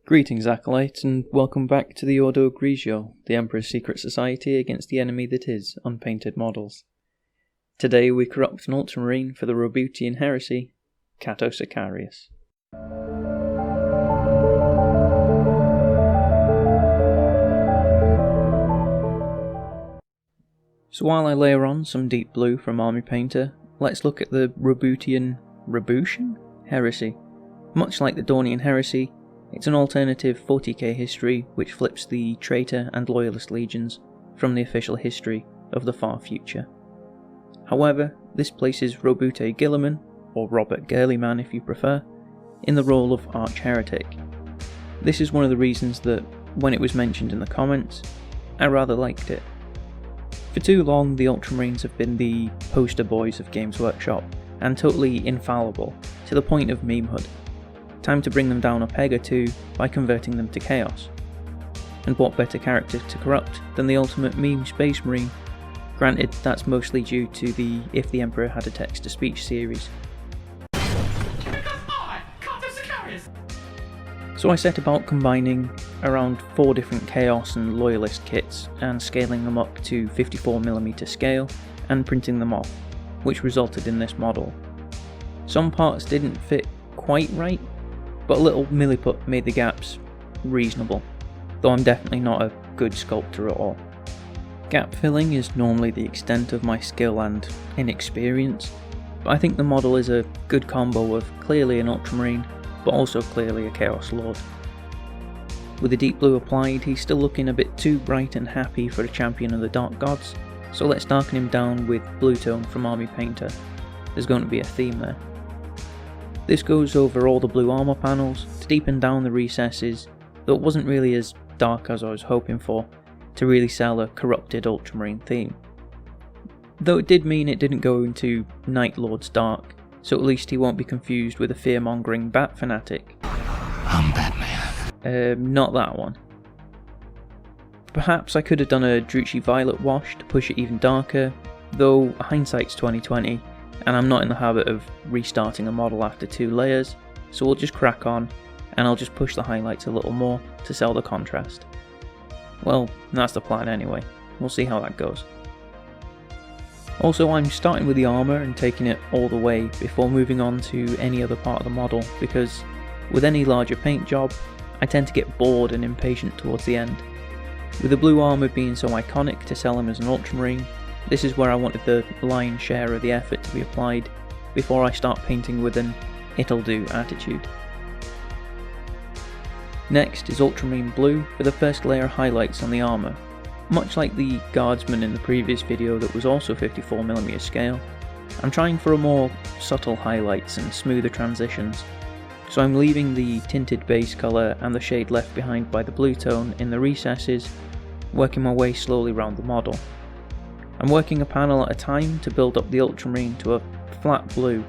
Greetings, Acolytes, and welcome back to the Ordo Grigio, the Emperor's secret society against the enemy that is unpainted models. Today we corrupt an Ultramarine for the Roboutian Heresy, Cato Sicarius. So while I layer on some deep blue from Army Painter, let's look at the Roboutian Heresy. Much like the Dornian Heresy, it's an alternative 40k history which flips the Traitor and Loyalist legions from the official history of the far future. However, this places Roboute Guilliman, or Robert Gurleyman if you prefer, in the role of arch-heretic. This is one of the reasons that, when it was mentioned in the comments, I rather liked it. For too long, the Ultramarines have been the poster boys of Games Workshop, and totally infallible, to the point of memehood. Time to bring them down a peg or two by converting them to chaos. And what better character to corrupt than the ultimate meme Space Marine? Granted, that's mostly due to the If the Emperor Had a Text-to-Speech series. So I set about combining around 4 different Chaos and Loyalist kits and scaling them up to 54mm scale and printing them off, which resulted in this model. Some parts didn't fit quite right, but a little milliput made the gaps reasonable, though I'm definitely not a good sculptor at all. Gap filling is normally the extent of my skill and inexperience, but I think the model is a good combo of clearly an Ultramarine, but also clearly a Chaos Lord. With the deep blue applied, he's still looking a bit too bright and happy for a champion of the Dark Gods, so let's darken him down with blue tone from Army Painter. There's going to be a theme there. This goes over all the blue armour panels to deepen down the recesses, though it wasn't really as dark as I was hoping for, to really sell a corrupted Ultramarine theme. Though it did mean it didn't go into Night Lord's dark, so at least he won't be confused with a fear-mongering bat fanatic. I'm Batman. Not that one. Perhaps I could have done a Druchii Violet wash to push it even darker, though hindsight's 2020, and I'm not in the habit of restarting a model after 2 layers, so we'll just crack on, and I'll just push the highlights a little more to sell the contrast. Well, that's the plan anyway, we'll see how that goes. Also, I'm starting with the armour and taking it all the way before moving on to any other part of the model, because with any larger paint job, I tend to get bored and impatient towards the end. With the blue armour being so iconic to sell him as an Ultramarine, this is where I wanted the lion's share of the effort to be applied before I start painting with an "it'll do" attitude. Next is Ultramarine Blue for the first layer of highlights on the armour. Much like the Guardsman in the previous video that was also 54mm scale, I'm trying for a more subtle highlights and smoother transitions, so I'm leaving the tinted base colour and the shade left behind by the blue tone in the recesses, working my way slowly around the model. I'm working a panel at a time to build up the Ultramarine to a flat blue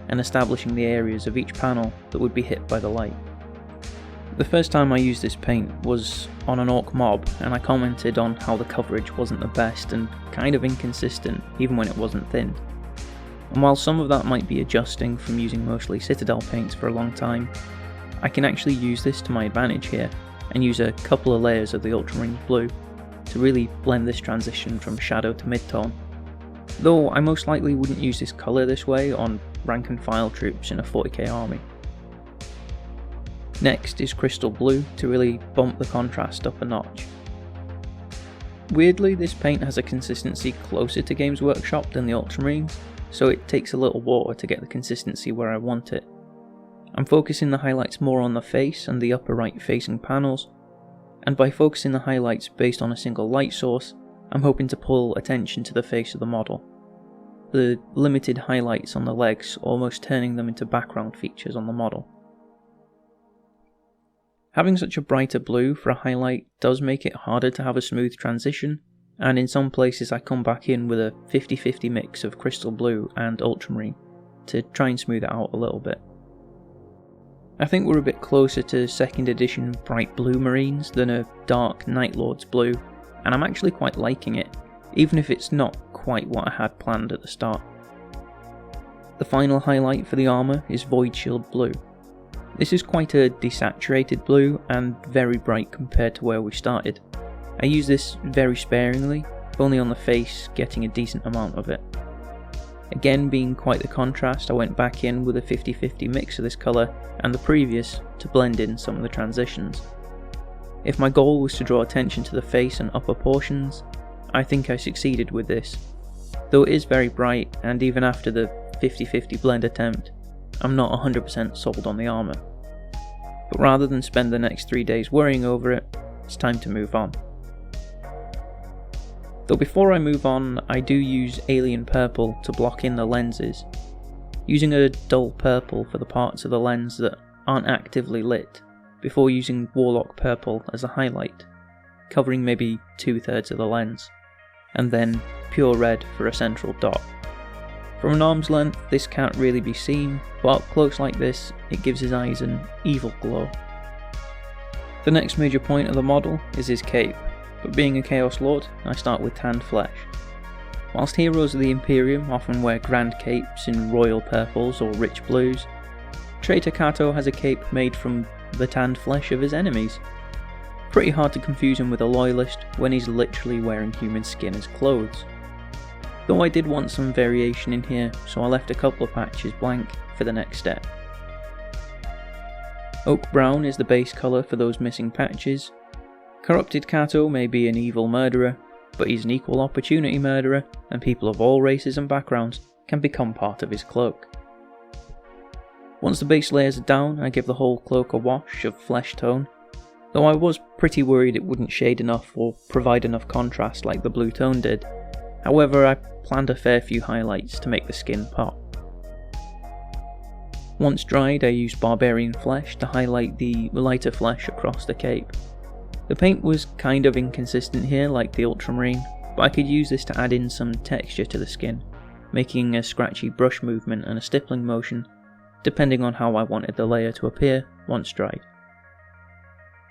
and establishing the areas of each panel that would be hit by the light. The first time I used this paint was on an Orc mob, and I commented on how the coverage wasn't the best and kind of inconsistent even when it wasn't thinned. And while some of that might be adjusting from using mostly Citadel paints for a long time, I can actually use this to my advantage here and use a couple of layers of the Ultramarine blue to really blend this transition from shadow to mid-tone, though I most likely wouldn't use this colour this way on rank and file troops in a 40k army. Next is Crystal Blue to really bump the contrast up a notch. Weirdly, this paint has a consistency closer to Games Workshop than the Ultramarines, so it takes a little water to get the consistency where I want it. I'm focusing the highlights more on the face and the upper right facing panels, and by focusing the highlights based on a single light source, I'm hoping to pull attention to the face of the model. The limited highlights on the legs almost turning them into background features on the model. Having such a brighter blue for a highlight does make it harder to have a smooth transition, and in some places I come back in with a 50-50 mix of Crystal Blue and Ultramarine to try and smooth it out a little bit. I think we're a bit closer to 2nd edition bright blue Marines than a dark Night Lord's blue, and I'm actually quite liking it, even if it's not quite what I had planned at the start. The final highlight for the armour is Void Shield Blue. This is quite a desaturated blue and very bright compared to where we started. I use this very sparingly, only on the face, getting a decent amount of it. Again, being quite the contrast, I went back in with a 50-50 mix of this colour and the previous to blend in some of the transitions. If my goal was to draw attention to the face and upper portions, I think I succeeded with this, though it is very bright, and even after the 50-50 blend attempt, I'm not 100% sold on the armour. But rather than spend the next 3 days worrying over it, it's time to move on. Though before I move on, I do use alien purple to block in the lenses, using a dull purple for the parts of the lens that aren't actively lit, before using warlock purple as a highlight, covering maybe 2/3 of the lens, and then pure red for a central dot. From an arm's length, this can't really be seen, but up close like this, it gives his eyes an evil glow. The next major point of the model is his cape, but being a Chaos Lord, I start with tanned flesh. Whilst heroes of the Imperium often wear grand capes in royal purples or rich blues, Traitor Cato has a cape made from the tanned flesh of his enemies. Pretty hard to confuse him with a Loyalist when he's literally wearing human skin as clothes. Though I did want some variation in here, so I left a couple of patches blank for the next step. Oak brown is the base colour for those missing patches. Corrupted Cato may be an evil murderer, but he's an equal opportunity murderer, and people of all races and backgrounds can become part of his cloak. Once the base layers are down, I give the whole cloak a wash of flesh tone, though I was pretty worried it wouldn't shade enough or provide enough contrast like the blue tone did. However, I planned a fair few highlights to make the skin pop. Once dried, I used barbarian flesh to highlight the lighter flesh across the cape. The paint was kind of inconsistent here like the Ultramarine, but I could use this to add in some texture to the skin, making a scratchy brush movement and a stippling motion, depending on how I wanted the layer to appear once dried.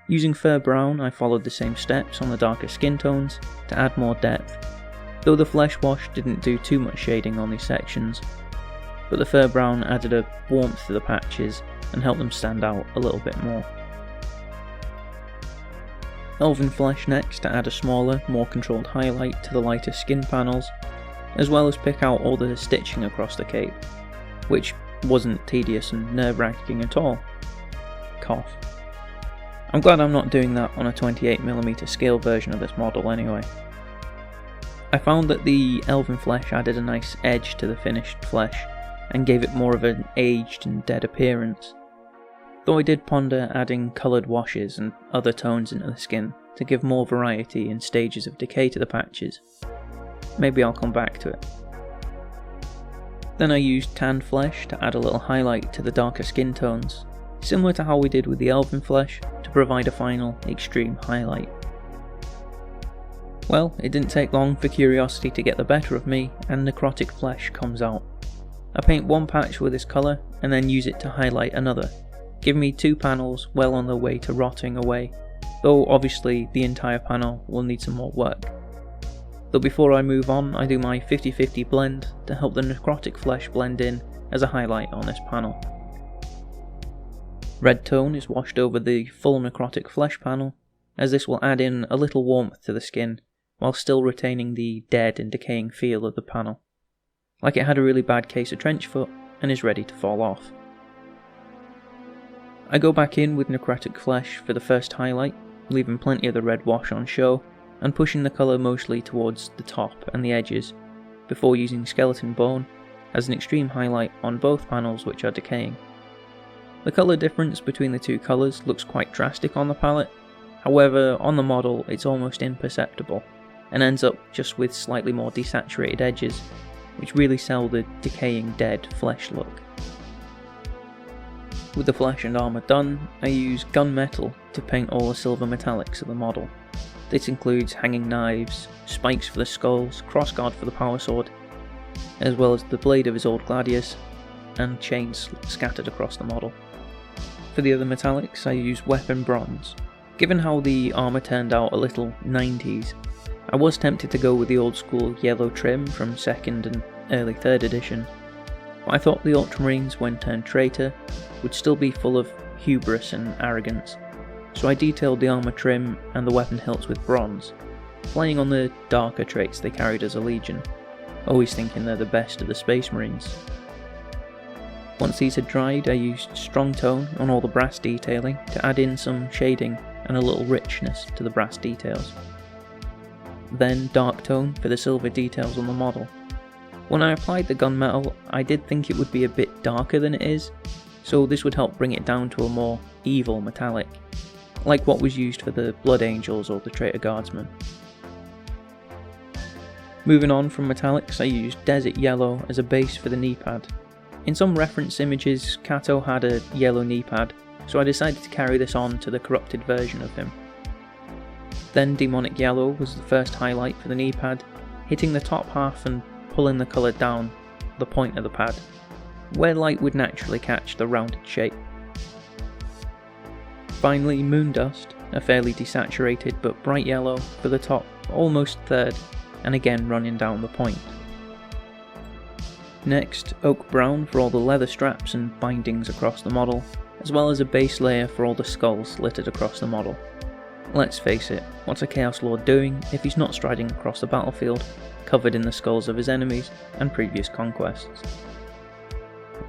Using fur brown, I followed the same steps on the darker skin tones to add more depth, though the flesh wash didn't do too much shading on these sections, but the fur brown added a warmth to the patches and helped them stand out a little bit more. Elven flesh next to add a smaller, more controlled highlight to the lighter skin panels, as well as pick out all the stitching across the cape, which wasn't tedious and nerve-wracking at all. Cough. I'm glad I'm not doing that on a 28mm scale version of this model anyway. I found that the elven flesh added a nice edge to the finished flesh, and gave it more of an aged and dead appearance, though I did ponder adding coloured washes and other tones into the skin to give more variety and stages of decay to the patches. Maybe I'll come back to it. Then I used tanned flesh to add a little highlight to the darker skin tones, similar to how we did with the elven flesh, to provide a final extreme highlight. Well, it didn't take long for curiosity to get the better of me, and necrotic flesh comes out. I paint one patch with this colour and then use it to highlight another, giving me 2 panels well on their way to rotting away, though obviously the entire panel will need some more work. Though before I move on, I do my 50-50 blend to help the necrotic flesh blend in as a highlight on this panel. Red tone is washed over the full necrotic flesh panel, as this will add in a little warmth to the skin, while still retaining the dead and decaying feel of the panel, like it had a really bad case of trench foot and is ready to fall off. I go back in with necrotic flesh for the first highlight, leaving plenty of the red wash on show, and pushing the colour mostly towards the top and the edges, before using skeleton bone as an extreme highlight on both panels which are decaying. The colour difference between the two colours looks quite drastic on the palette, however on the model it's almost imperceptible, and ends up just with slightly more desaturated edges, which really sell the decaying dead flesh look. With the flesh and armour done, I use gunmetal to paint all the silver metallics of the model. This includes hanging knives, spikes for the skulls, crossguard for the power sword, as well as the blade of his old gladius, and chains scattered across the model. For the other metallics I use weapon bronze. Given how the armour turned out a little 90s, I was tempted to go with the old school yellow trim from 2nd and early 3rd edition, but I thought the Ultramarines when turned traitor would still be full of hubris and arrogance, so I detailed the armour trim and the weapon hilts with bronze, playing on the darker traits they carried as a legion, always thinking they're the best of the Space Marines. Once these had dried, I used strong tone on all the brass detailing to add in some shading and a little richness to the brass details. Then dark tone for the silver details on the model. When I applied the gunmetal, I did think it would be a bit darker than it is, so this would help bring it down to a more evil metallic, like what was used for the Blood Angels or the Traitor Guardsmen. Moving on from metallics, I used desert yellow as a base for the knee pad. In some reference images, Cato had a yellow knee pad, so I decided to carry this on to the corrupted version of him. Then demonic yellow was the first highlight for the knee pad, hitting the top half and pulling the colour down the point of the pad, where light would naturally catch the rounded shape. Finally, moondust, a fairly desaturated but bright yellow for the top almost third, and again running down the point. Next, oak brown for all the leather straps and bindings across the model, as well as a base layer for all the skulls littered across the model. Let's face it, what's a Chaos Lord doing if he's not striding across the battlefield, covered in the skulls of his enemies and previous conquests?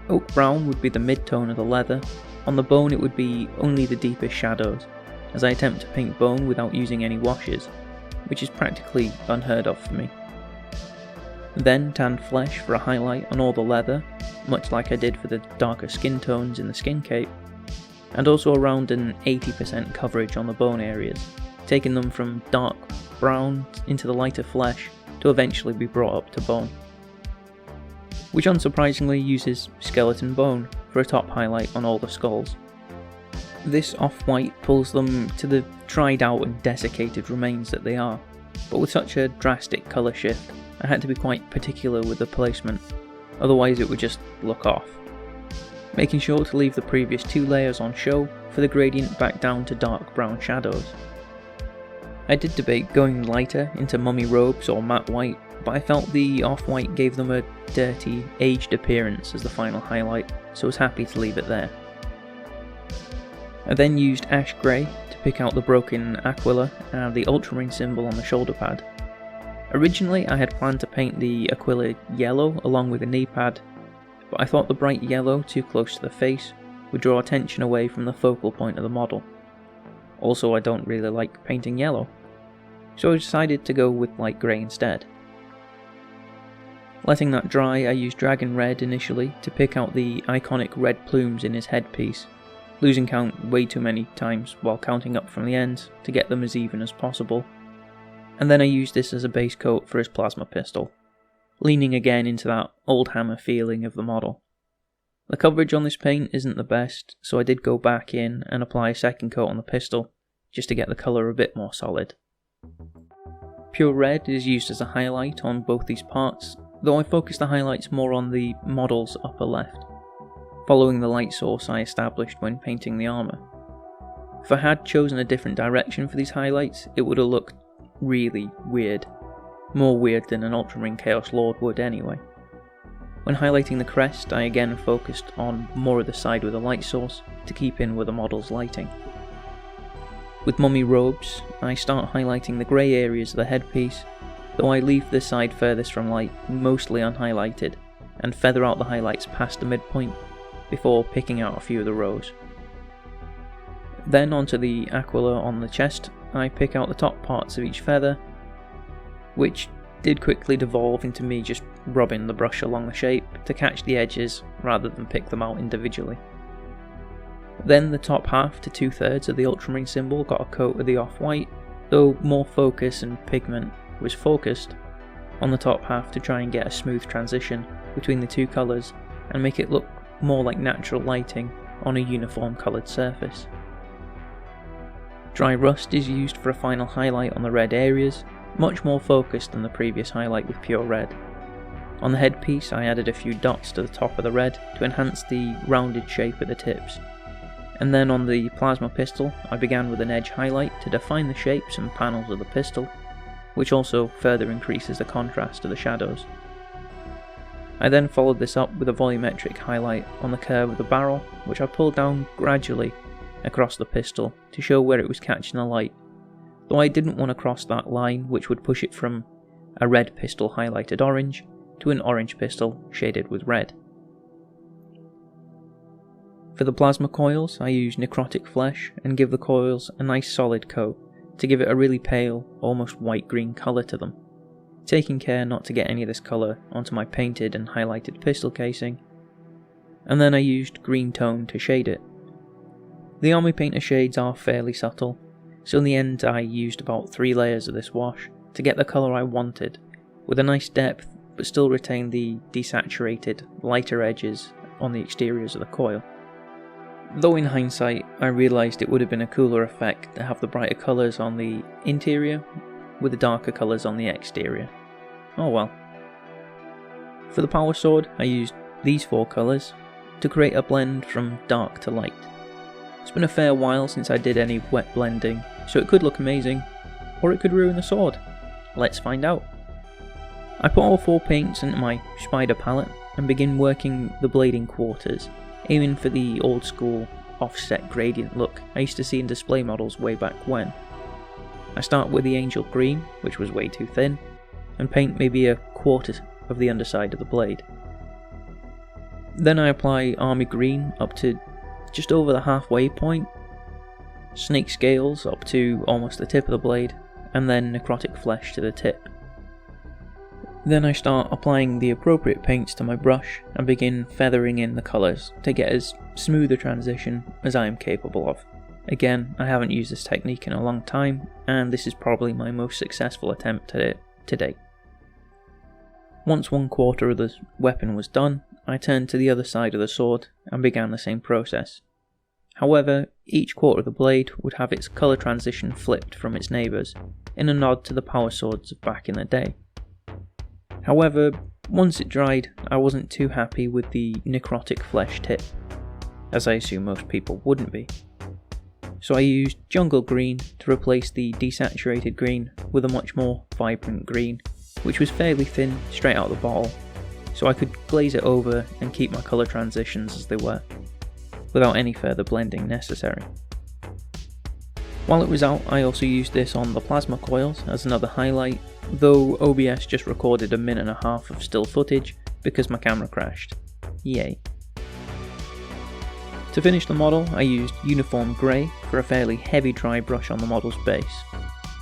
Oak brown would be the mid-tone of the leather, on the bone it would be only the deepest shadows, as I attempt to paint bone without using any washes, which is practically unheard of for me. Then tanned flesh for a highlight on all the leather, much like I did for the darker skin tones in the skin cape, and also around an 80% coverage on the bone areas, taking them from dark brown into the lighter flesh to eventually be brought up to bone, which unsurprisingly uses skeleton bone for a top highlight on all the skulls. This off-white pulls them to the dried out and desiccated remains that they are, but with such a drastic colour shift, I had to be quite particular with the placement, otherwise it would just look off. Making sure to leave the previous 2 layers on show for the gradient back down to dark brown shadows. I did debate going lighter into mummy robes or matte white, but I felt the off-white gave them a dirty, aged appearance as the final highlight, so I was happy to leave it there. I then used ash grey to pick out the broken aquila and the Ultramarine symbol on the shoulder pad. Originally I had planned to paint the aquila yellow along with the knee pad, but I thought the bright yellow too close to the face would draw attention away from the focal point of the model. Also, I don't really like painting yellow, so I decided to go with light grey instead. Letting that dry, I used dragon red initially to pick out the iconic red plumes in his headpiece, losing count way too many times while counting up from the ends to get them as even as possible. And then I used this as a base coat for his plasma pistol, leaning again into that old hammer feeling of the model. The coverage on this paint isn't the best, so I did go back in and apply a second coat on the pistol, just to get the colour a bit more solid. Pure red is used as a highlight on both these parts, though I focused the highlights more on the model's upper left, following the light source I established when painting the armour. If I had chosen a different direction for these highlights, it would have looked really weird. More weird than an Ultramarine Chaos Lord would anyway. When highlighting the crest, I again focused on more of the side with a light source to keep in with the model's lighting. With mummy robes, I start highlighting the grey areas of the headpiece, though I leave the side furthest from light mostly unhighlighted, and feather out the highlights past the midpoint before picking out a few of the rows. Then onto the aquila on the chest, I pick out the top parts of each feather, which did quickly devolve into me just rubbing the brush along the shape to catch the edges rather than pick them out individually. Then the top half to 2/3 of the Ultramarine symbol got a coat of the off-white, though more focus and pigment was focused on the top half to try and get a smooth transition between the two colours and make it look more like natural lighting on a uniform coloured surface. Dry rust is used for a final highlight on the red areas, much more focused than the previous highlight with pure red. On the headpiece I added a few dots to the top of the red to enhance the rounded shape at the tips. And then on the plasma pistol I began with an edge highlight to define the shapes and panels of the pistol, which also further increases the contrast to the shadows. I then followed this up with a volumetric highlight on the curve of the barrel, which I pulled down gradually across the pistol to show where it was catching the light, though I didn't want to cross that line which would push it from a red pistol highlighted orange to an orange pistol shaded with red. For the plasma coils, I use necrotic flesh and give the coils a nice solid coat to give it a really pale, almost white-green colour to them, taking care not to get any of this colour onto my painted and highlighted pistol casing, and then I used green tone to shade it. The Army Painter shades are fairly subtle, so in the end I used about 3 layers of this wash to get the colour I wanted, with a nice depth but still retain the desaturated, lighter edges on the exteriors of the coil. Though in hindsight I realised it would have been a cooler effect to have the brighter colours on the interior with the darker colours on the exterior. Oh well. For the power sword I used these 4 colours to create a blend from dark to light. It's been a fair while since I did any wet blending, so it could look amazing, or it could ruin the sword. Let's find out. I put all 4 paints into my spider palette and begin working the blade in quarters, aiming for the old school offset gradient look I used to see in display models way back when. I start with the angel green, which was way too thin, and paint maybe a quarter of the underside of the blade. Then I apply army green up to just over the halfway point, snake scales up to almost the tip of the blade, and then necrotic flesh to the tip. Then I start applying the appropriate paints to my brush and begin feathering in the colours to get as smooth a transition as I am capable of. Again, I haven't used this technique in a long time, and this is probably my most successful attempt at it to date. Once 1/4 of the weapon was done, I turned to the other side of the sword and began the same process. However, each quarter of the blade would have its colour transition flipped from its neighbours, in a nod to the power swords of back in the day. However, once it dried, I wasn't too happy with the necrotic flesh tip, as I assume most people wouldn't be. So I used jungle green to replace the desaturated green with a much more vibrant green, which was fairly thin straight out of the bottle, so I could glaze it over and keep my colour transitions as they were, without any further blending necessary. While it was out, I also used this on the plasma coils as another highlight, though OBS just recorded 1.5 minutes of still footage because my camera crashed. Yay. To finish the model, I used uniform grey for a fairly heavy dry brush on the model's base.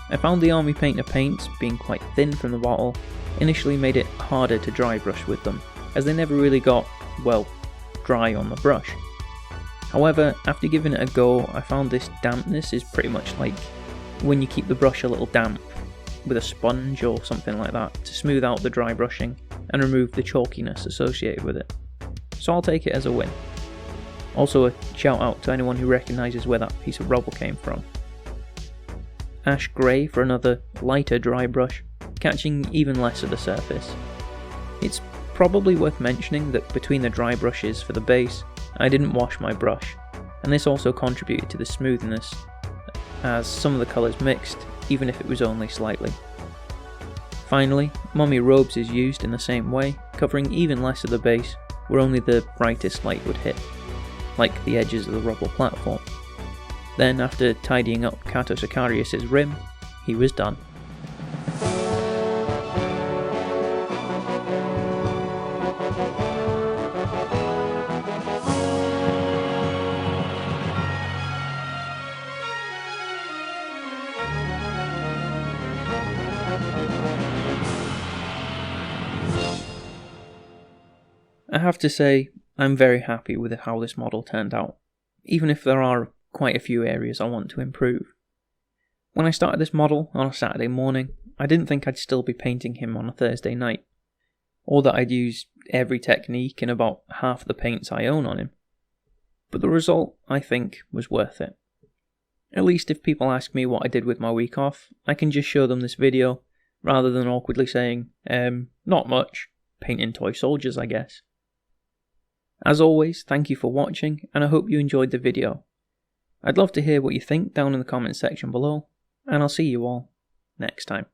I found the Army Painter paints, being quite thin from the bottle, initially made it harder to dry brush with them, as they never really got, well, dry on the brush. However, after giving it a go, I found this dampness is pretty much like when you keep the brush a little damp with a sponge or something like that to smooth out the dry brushing and remove the chalkiness associated with it. So I'll take it as a win. Also a shout out to anyone who recognises where that piece of rubble came from. Ash grey for another lighter dry brush, catching even less of the surface. It's probably worth mentioning that between the dry brushes for the base, I didn't wash my brush, and this also contributed to the smoothness, as some of the colours mixed, even if it was only slightly. Finally, mummy robes is used in the same way, covering even less of the base, where only the brightest light would hit, like the edges of the rubble platform. Then, after tidying up Cato Sicarius' rim, he was done. I have to say, I'm very happy with how this model turned out, even if there are quite a few areas I want to improve. When I started this model on a Saturday morning, I didn't think I'd still be painting him on a Thursday night, or that I'd use every technique in about half the paints I own on him. But the result, I think, was worth it. At least if people ask me what I did with my week off, I can just show them this video, rather than awkwardly saying, not much, painting toy soldiers I guess. As always, thank you for watching, and I hope you enjoyed the video. I'd love to hear what you think down in the comments section below, and I'll see you all next time.